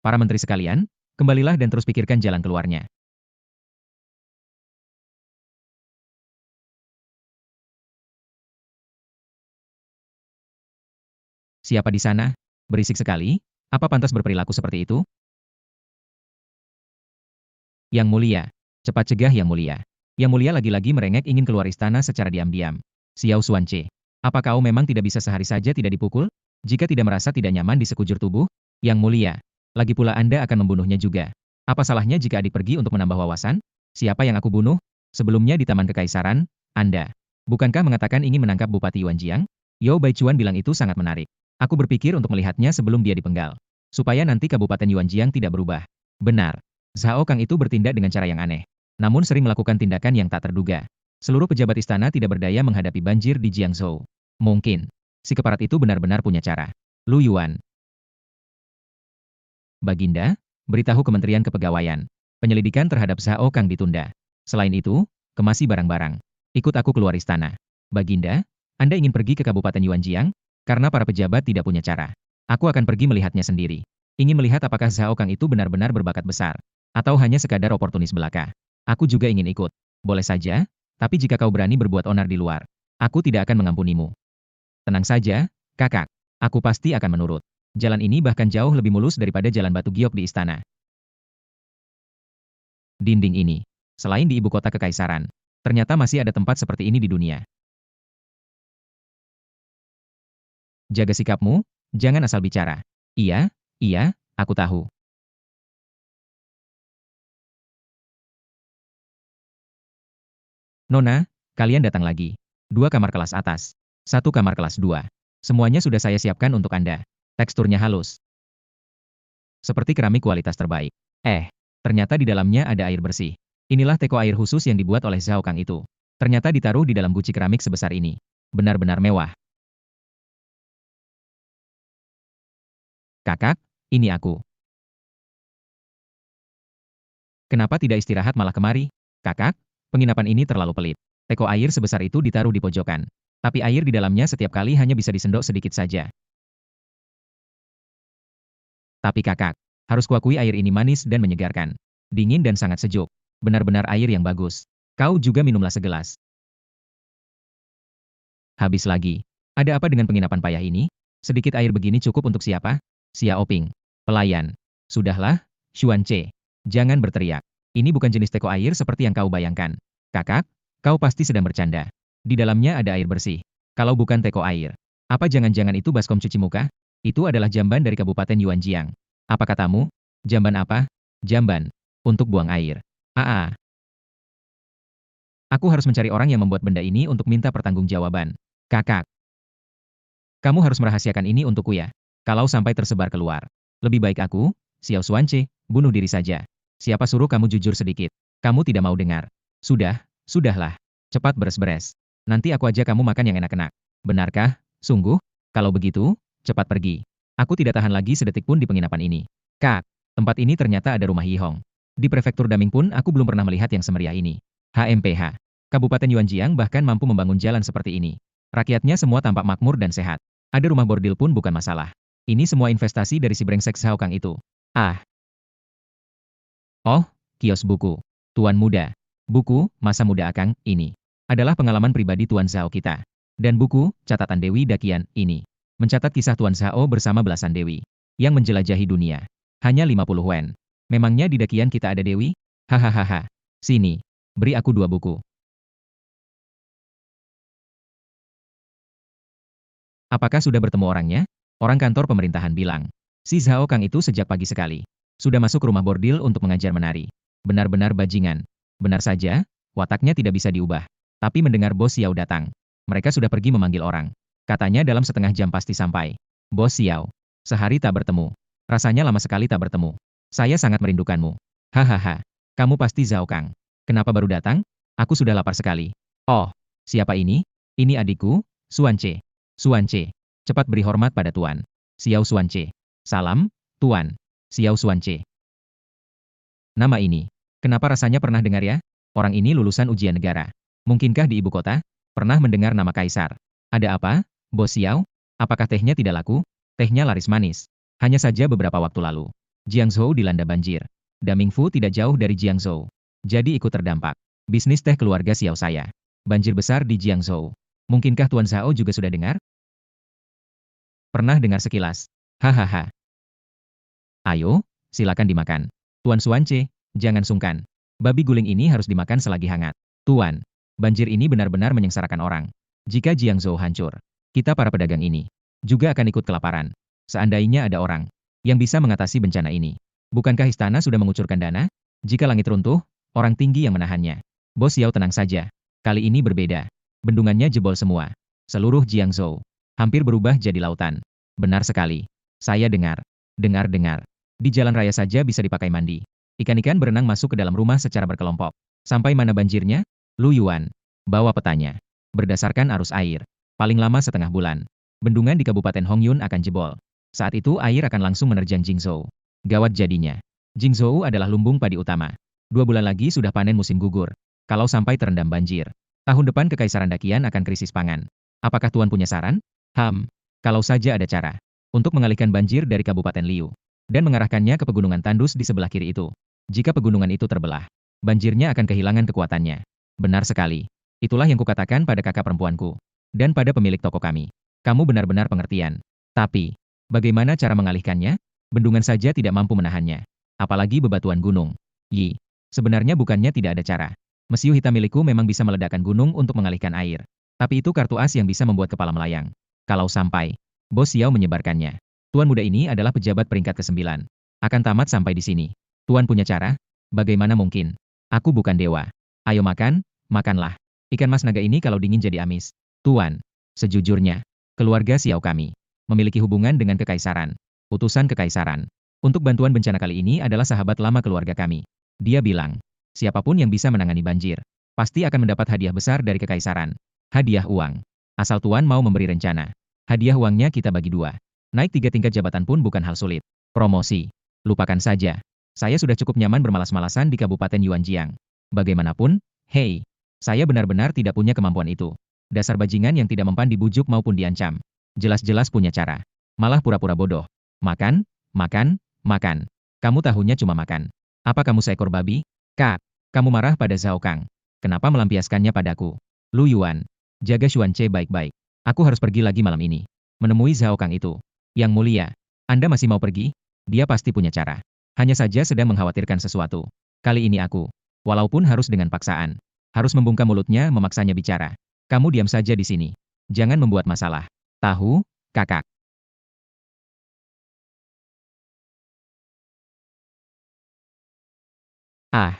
Para menteri sekalian, kembalilah dan terus pikirkan jalan keluarnya. Siapa di sana? Berisik sekali. Apa pantas berperilaku seperti itu? Yang mulia. Cepat cegah Yang mulia. Yang mulia lagi-lagi merengek ingin keluar istana secara diam-diam. Xiao Xuanche. Apa kau memang tidak bisa sehari saja tidak dipukul? Jika tidak merasa tidak nyaman di sekujur tubuh? Yang mulia. Lagi pula Anda akan membunuhnya juga. Apa salahnya jika adik pergi untuk menambah wawasan? Siapa yang aku bunuh? Sebelumnya di Taman Kekaisaran, Anda. Bukankah mengatakan ingin menangkap Bupati Yuanjiang? Yao Baichuan bilang itu sangat menarik. Aku berpikir untuk melihatnya sebelum dia dipenggal. Supaya nanti Kabupaten Yuanjiang tidak berubah. Benar. Zhao Kang itu bertindak dengan cara yang aneh. Namun sering melakukan tindakan yang tak terduga. Seluruh pejabat istana tidak berdaya menghadapi banjir di Jiangzhou. Mungkin, si keparat itu benar-benar punya cara. Lu Yuan. Baginda, beritahu Kementerian Kepegawaian. Penyelidikan terhadap Zhao Kang ditunda. Selain itu, kemasi barang-barang. Ikut aku keluar istana. Baginda, Anda ingin pergi ke Kabupaten Yuanjiang? Karena para pejabat tidak punya cara. Aku akan pergi melihatnya sendiri. Ingin melihat apakah Zhao Kang itu benar-benar berbakat besar. Atau hanya sekadar oportunis belaka. Aku juga ingin ikut. Boleh saja, tapi jika kau berani berbuat onar di luar, aku tidak akan mengampunimu. Tenang saja, kakak. Aku pasti akan menurut. Jalan ini bahkan jauh lebih mulus daripada jalan batu giok di istana. Dinding ini. Selain di ibu kota kekaisaran, ternyata masih ada tempat seperti ini di dunia. Jaga sikapmu, jangan asal bicara. Iya, iya, aku tahu. Nona, kalian datang lagi. 2 kamar kelas atas. 1 kamar kelas 2. Semuanya sudah saya siapkan untuk Anda. Teksturnya halus. Seperti keramik kualitas terbaik. Ternyata di dalamnya ada air bersih. Inilah teko air khusus yang dibuat oleh Zhao Kang itu. Ternyata ditaruh di dalam guci keramik sebesar ini. Benar-benar mewah. Kakak, ini aku. Kenapa tidak istirahat malah kemari? Kakak, penginapan ini terlalu pelit. Teko air sebesar itu ditaruh di pojokan. Tapi air di dalamnya setiap kali hanya bisa disendok sedikit saja. Tapi kakak, harus kuakui air ini manis dan menyegarkan. Dingin dan sangat sejuk. Benar-benar air yang bagus. Kau juga minumlah segelas. Habis lagi. Ada apa dengan penginapan payah ini? Sedikit air begini cukup untuk siapa? Xiao Ping. Pelayan. Sudahlah, Xuanche. Jangan berteriak. Ini bukan jenis teko air seperti yang kau bayangkan. Kakak, kau pasti sedang bercanda. Di dalamnya ada air bersih. Kalau bukan teko air. Apa jangan-jangan itu baskom cuci muka? Itu adalah jamban dari Kabupaten Yuanjiang. Apa katamu? Jamban apa? Jamban. Untuk buang air. Aku harus mencari orang yang membuat benda ini untuk minta pertanggungjawaban. Kakak, kamu harus merahasiakan ini untukku ya. Kalau sampai tersebar keluar. Lebih baik aku, Xiao Xuanche, bunuh diri saja. Siapa suruh kamu jujur sedikit? Kamu tidak mau dengar. Sudahlah. Cepat beres-beres. Nanti aku ajak kamu makan yang enak-enak. Benarkah? Sungguh? Kalau begitu, cepat pergi. Aku tidak tahan lagi sedetik pun di penginapan ini. Kak, tempat ini ternyata ada rumah Yihong. Di prefektur Daming pun aku belum pernah melihat yang semeriah ini. HMPH. Kabupaten Yuanjiang bahkan mampu membangun jalan seperti ini. Rakyatnya semua tampak makmur dan sehat. Ada rumah bordil pun bukan masalah. Ini semua investasi dari si brengsek Zhao Kang itu. Oh, kios buku. Tuan muda. Buku, masa muda Akang, ini. Adalah pengalaman pribadi Tuan Zhao kita. Dan buku, catatan Dewi Dakian, ini. Mencatat kisah Tuan Zhao bersama belasan dewi. Yang menjelajahi dunia. Hanya 50 wen. Memangnya di Dakian kita ada dewi? Hahaha. Sini. Beri aku 2 buku. Apakah sudah bertemu orangnya? Orang kantor pemerintahan bilang. Si Zhao Kang itu sejak pagi sekali. Sudah masuk ke rumah bordil untuk mengajar menari. Benar-benar bajingan. Benar saja, wataknya tidak bisa diubah. Tapi mendengar Bos Xiao datang. Mereka sudah pergi memanggil orang. Katanya dalam setengah jam pasti sampai. Bos Xiao. Sehari tak bertemu. Rasanya lama sekali tak bertemu. Saya sangat merindukanmu. Hahaha. Kamu pasti Zhao Kang. Kenapa baru datang? Aku sudah lapar sekali. Oh, siapa ini? Ini adikku, Xuanche. Xuanche, cepat beri hormat pada Tuan. Xiao Xuanche. Salam, Tuan. Xiao Xuanche. Nama ini. Kenapa rasanya pernah dengar ya? Orang ini lulusan ujian negara. Mungkinkah di ibu kota? Pernah mendengar nama Kaisar. Ada apa, Bos Xiao? Apakah tehnya tidak laku? Tehnya laris manis. Hanya saja beberapa waktu lalu. Jiangzhou dilanda banjir. Damingfu tidak jauh dari Jiangzhou. Jadi ikut terdampak. Bisnis teh keluarga Xiao saya. Banjir besar di Jiangzhou. Mungkinkah Tuan Zhao juga sudah dengar? Pernah dengar sekilas. Hahaha. Ayo, silakan dimakan. Tuan Xuanche, jangan sungkan. Babi guling ini harus dimakan selagi hangat. Tuan, banjir ini benar-benar menyengsarakan orang. Jika Jiangzhou hancur, kita para pedagang ini juga akan ikut kelaparan. Seandainya ada orang yang bisa mengatasi bencana ini. Bukankah istana sudah mengucurkan dana? Jika langit runtuh, orang tinggi yang menahannya. Bos Xiao tenang saja. Kali ini berbeda. Bendungannya jebol semua. Seluruh Jiangzhou hampir berubah jadi lautan. Benar sekali. Saya dengar. Dengar-dengar. Di jalan raya saja bisa dipakai mandi. Ikan-ikan berenang masuk ke dalam rumah secara berkelompok. Sampai mana banjirnya? Lu Yuan. Bawa petanya. Berdasarkan arus air. Paling lama setengah bulan. Bendungan di Kabupaten Hongyun akan jebol. Saat itu air akan langsung menerjang Jingzhou. Gawat jadinya. Jingzhou adalah lumbung padi utama. 2 bulan lagi sudah panen musim gugur. Kalau sampai terendam banjir, tahun depan Kekaisaran Dakian akan krisis pangan. Apakah Tuan punya saran? Kalau saja ada cara untuk mengalihkan banjir dari Kabupaten Liu dan mengarahkannya ke pegunungan tandus di sebelah kiri itu. Jika pegunungan itu terbelah, banjirnya akan kehilangan kekuatannya. Benar sekali. Itulah yang kukatakan pada kakak perempuanku dan pada pemilik toko kami. Kamu benar-benar pengertian. Tapi, bagaimana cara mengalihkannya? Bendungan saja tidak mampu menahannya. Apalagi bebatuan gunung. Sebenarnya bukannya tidak ada cara. Mesiu hitam milikku memang bisa meledakkan gunung untuk mengalihkan air. Tapi itu kartu as yang bisa membuat kepala melayang. Kalau sampai Bos Xiao menyebarkannya. Tuan muda ini adalah pejabat peringkat ke-9. Akan tamat sampai di sini. Tuan punya cara? Bagaimana mungkin? Aku bukan dewa. Ayo makan, makanlah. Ikan mas naga ini kalau dingin jadi amis. Tuan, sejujurnya, keluarga Xiao kami memiliki hubungan dengan kekaisaran. Utusan kekaisaran untuk bantuan bencana kali ini adalah sahabat lama keluarga kami. Dia bilang, siapapun yang bisa menangani banjir, pasti akan mendapat hadiah besar dari kekaisaran. Hadiah uang. Asal Tuan mau memberi rencana. Hadiah uangnya kita bagi 2. Naik 3 tingkat jabatan pun bukan hal sulit. Promosi. Lupakan saja. Saya sudah cukup nyaman bermalas-malasan di Kabupaten Yuanjiang. Bagaimanapun, hei, saya benar-benar tidak punya kemampuan itu. Dasar bajingan yang tidak mempan dibujuk maupun diancam. Jelas-jelas punya cara. Malah pura-pura bodoh. Makan, makan, makan. Kamu tahunya cuma makan. Apa kamu seekor babi? Kak, kamu marah pada Zhao Kang. Kenapa melampiaskannya padaku? Lu Yuan, jaga Xuanche baik-baik. Aku harus pergi lagi malam ini. Menemui Zhao Kang itu. Yang mulia, Anda masih mau pergi? Dia pasti punya cara. Hanya saja sedang mengkhawatirkan sesuatu. Kali ini aku, walaupun harus dengan paksaan, harus membungkam mulutnya memaksanya bicara. Kamu diam saja di sini. Jangan membuat masalah. Tahu, kakak. Ah,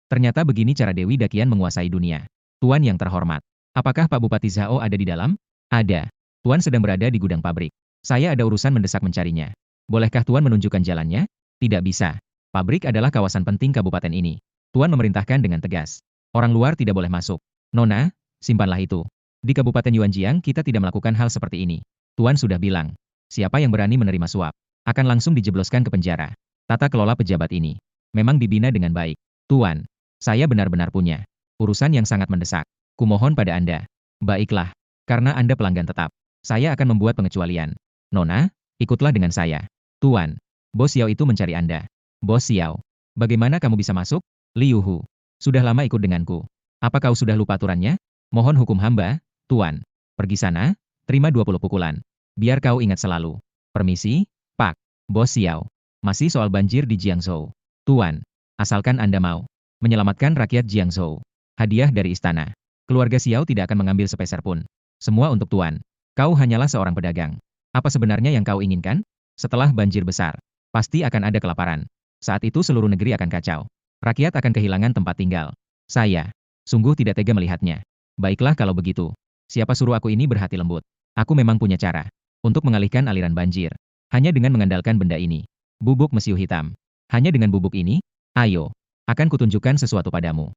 ternyata begini cara Dewi Dakian menguasai dunia. Tuan yang terhormat, apakah Pak Bupati Zhao ada di dalam? Ada. Tuan sedang berada di gudang pabrik. Saya ada urusan mendesak mencarinya. Bolehkah Tuan menunjukkan jalannya? Tidak bisa. Pabrik adalah kawasan penting kabupaten ini. Tuan memerintahkan dengan tegas. Orang luar tidak boleh masuk. Nona, simpanlah itu. Di Kabupaten Yuanjiang kita tidak melakukan hal seperti ini. Tuan sudah bilang. Siapa yang berani menerima suap, akan langsung dijebloskan ke penjara. Tata kelola pejabat ini memang dibina dengan baik. Tuan, saya benar-benar punya urusan yang sangat mendesak. Kumohon pada Anda. Baiklah, karena Anda pelanggan tetap. Saya akan membuat pengecualian. Nona, ikutlah dengan saya. Tuan, Bos Xiao itu mencari Anda. Bos Xiao, bagaimana kamu bisa masuk? Liu Hu, sudah lama ikut denganku. Apa kau sudah lupa aturannya? Mohon hukum hamba, Tuan. Pergi sana, terima 20 pukulan. Biar kau ingat selalu. Permisi, Pak. Bos Xiao. Masih soal banjir di Jiangzhou. Tuan, asalkan Anda mau menyelamatkan rakyat Jiangzhou. Hadiah dari istana. Keluarga Xiao tidak akan mengambil sepeser pun. Semua untuk Tuan. Kau hanyalah seorang pedagang. Apa sebenarnya yang kau inginkan? Setelah banjir besar, pasti akan ada kelaparan. Saat itu seluruh negeri akan kacau. Rakyat akan kehilangan tempat tinggal. Saya sungguh tidak tega melihatnya. Baiklah kalau begitu. Siapa suruh aku ini berhati lembut? Aku memang punya cara untuk mengalihkan aliran banjir. Hanya dengan mengandalkan benda ini. Bubuk mesiu hitam. Hanya dengan bubuk ini, ayo, akan kutunjukkan sesuatu padamu.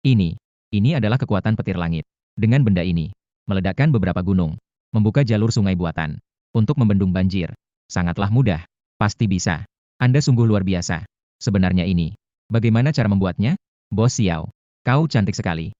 Ini adalah kekuatan petir langit. Dengan benda ini, meledakkan beberapa gunung, membuka jalur sungai buatan, untuk membendung banjir. Sangatlah mudah. Pasti bisa. Anda sungguh luar biasa. Sebenarnya ini, bagaimana cara membuatnya? Bos Xiao, kau cantik sekali.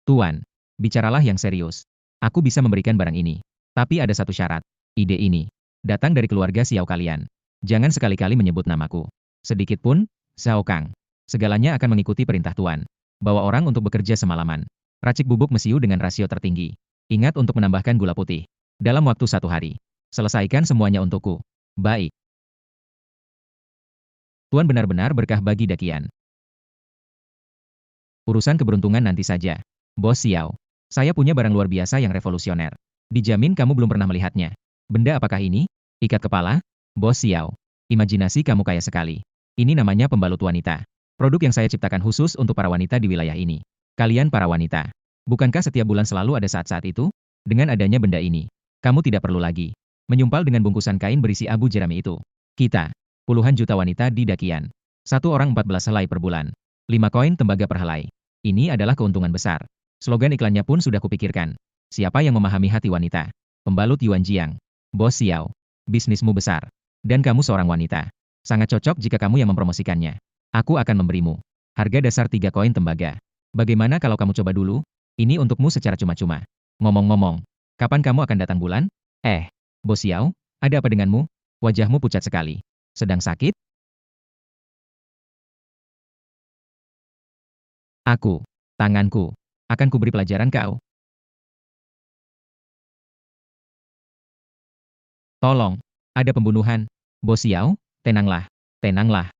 Tuan, bicaralah yang serius. Aku bisa memberikan barang ini. Tapi ada satu syarat. Ide ini Datang dari keluarga Xiao kalian. Jangan sekali-kali menyebut namaku. Sedikit pun, Xiao Kang. Segalanya akan mengikuti perintah Tuan. Bawa orang untuk bekerja semalaman. Racik bubuk mesiu dengan rasio tertinggi. Ingat untuk menambahkan gula putih. Dalam waktu 1 hari. Selesaikan semuanya untukku. Baik. Tuan benar-benar berkah bagi Dakian. Urusan keberuntungan nanti saja. Bos Xiao. Saya punya barang luar biasa yang revolusioner. Dijamin kamu belum pernah melihatnya. Benda apakah ini? Ikat kepala? Bos Xiao. Imajinasi kamu kaya sekali. Ini namanya pembalut wanita. Produk yang saya ciptakan khusus untuk para wanita di wilayah ini. Kalian para wanita. Bukankah setiap bulan selalu ada saat-saat itu? Dengan adanya benda ini, kamu tidak perlu lagi menyumpal dengan bungkusan kain berisi abu jerami itu. Kita, puluhan juta wanita di Dakian. Satu orang 14 helai per bulan. 5 koin tembaga per helai. Ini adalah keuntungan besar. Slogan iklannya pun sudah kupikirkan. Siapa yang memahami hati wanita? Pembalut Yuan Jiang. Bos Xiao. Bisnismu besar. Dan kamu seorang wanita. Sangat cocok jika kamu yang mempromosikannya. Aku akan memberimu harga dasar 3 koin tembaga. Bagaimana kalau kamu coba dulu? Ini untukmu secara cuma-cuma. Ngomong-ngomong, kapan kamu akan datang bulan? Bos Xiao, ada apa denganmu? Wajahmu pucat sekali. Sedang sakit? Tanganku, akan kuberi pelajaran kau. Tolong, ada pembunuhan. Bos Xiao, tenanglah, tenanglah.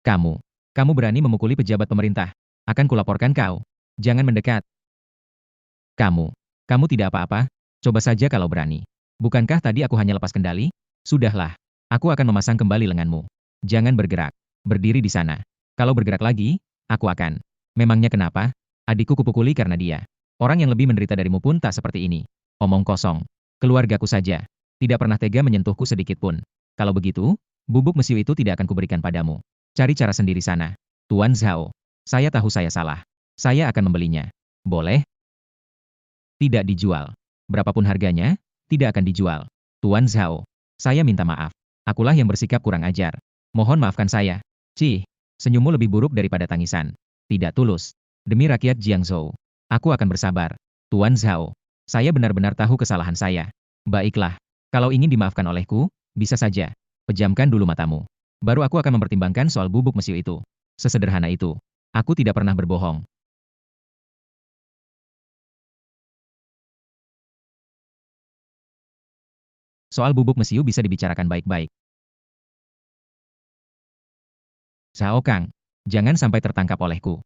Kamu berani memukuli pejabat pemerintah. Akan kulaporkan kau. Jangan mendekat. Kamu tidak apa-apa. Coba saja kalau berani. Bukankah tadi aku hanya lepas kendali? Sudahlah. Aku akan memasang kembali lenganmu. Jangan bergerak. Berdiri di sana. Kalau bergerak lagi, aku akan. Memangnya kenapa? Adikku kupukuli karena dia. Orang yang lebih menderita darimu pun tak seperti ini. Omong kosong. Keluargaku saja. Tidak pernah tega menyentuhku sedikit pun. Kalau begitu, bubuk mesiu itu tidak akan kuberikan padamu. Cari cara sendiri sana. Tuan Zhao. Saya tahu saya salah. Saya akan membelinya. Boleh? Tidak dijual. Berapapun harganya, tidak akan dijual. Tuan Zhao. Saya minta maaf. Akulah yang bersikap kurang ajar. Mohon maafkan saya. Cih, senyummu lebih buruk daripada tangisan. Tidak tulus. Demi rakyat Jiangzhou, aku akan bersabar. Tuan Zhao. Saya benar-benar tahu kesalahan saya. Baiklah. Kalau ingin dimaafkan olehku, bisa saja. Pejamkan dulu matamu. Baru aku akan mempertimbangkan soal bubuk mesiu itu. Sesederhana itu. Aku tidak pernah berbohong. Soal bubuk mesiu bisa dibicarakan baik-baik. Zhao Kang, jangan sampai tertangkap olehku.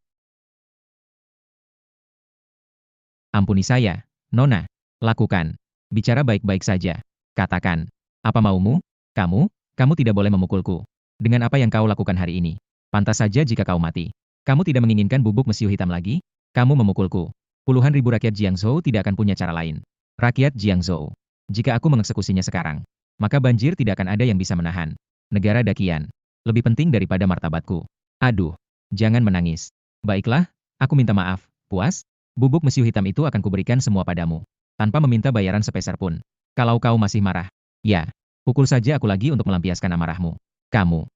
Ampuni saya, Nona. Lakukan. Bicara baik-baik saja. Katakan. Apa maumu? Kamu tidak boleh memukulku. Dengan apa yang kau lakukan hari ini. Pantas saja jika kau mati. Kamu tidak menginginkan bubuk mesiu hitam lagi? Kamu memukulku. Puluhan ribu rakyat Jiangzhou tidak akan punya cara lain. Rakyat Jiangzhou. Jika aku mengeksekusinya sekarang, maka banjir tidak akan ada yang bisa menahan. Negara Dakian. Lebih penting daripada martabatku. Aduh. Jangan menangis. Baiklah, aku minta maaf. Puas? Bubuk mesiu hitam itu akan kuberikan semua padamu. Tanpa meminta bayaran sepeser pun. Kalau kau masih marah. Ya. Pukul saja aku lagi untuk melampiaskan amarahmu. Kamu.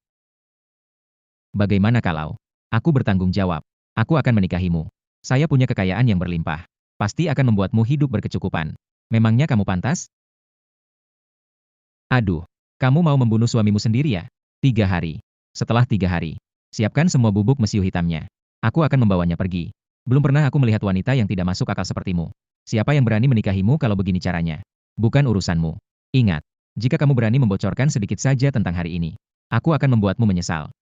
Bagaimana kalau aku bertanggung jawab? Aku akan menikahimu. Saya punya kekayaan yang berlimpah. Pasti akan membuatmu hidup berkecukupan. Memangnya kamu pantas? Aduh. Kamu mau membunuh suamimu sendiri ya? 3 hari. Setelah 3 hari. Siapkan semua bubuk mesiu hitamnya. Aku akan membawanya pergi. Belum pernah aku melihat wanita yang tidak masuk akal sepertimu. Siapa yang berani menikahimu kalau begini caranya? Bukan urusanmu. Ingat, jika kamu berani membocorkan sedikit saja tentang hari ini, aku akan membuatmu menyesal.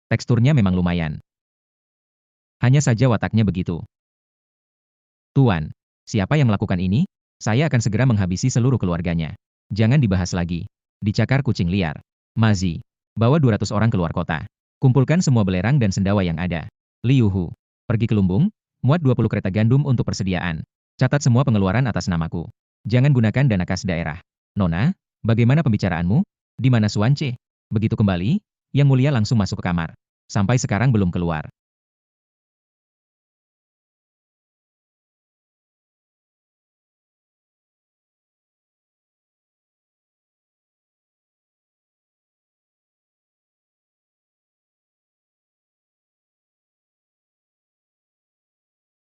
Teksturnya memang lumayan. Hanya saja wataknya begitu. Tuan, siapa yang melakukan ini? Saya akan segera menghabisi seluruh keluarganya. Jangan dibahas lagi. Dicakar kucing liar. Mazi, bawa 200 orang keluar kota. Kumpulkan semua belerang dan sendawa yang ada. Liu Hu, pergi ke lumbung, muat 20 kereta gandum untuk persediaan. Catat semua pengeluaran atas namaku. Jangan gunakan dana kas daerah. Nona, bagaimana pembicaraanmu? Di mana Suan Ce? Begitu kembali, Yang Mulia langsung masuk ke kamar. Sampai sekarang belum keluar.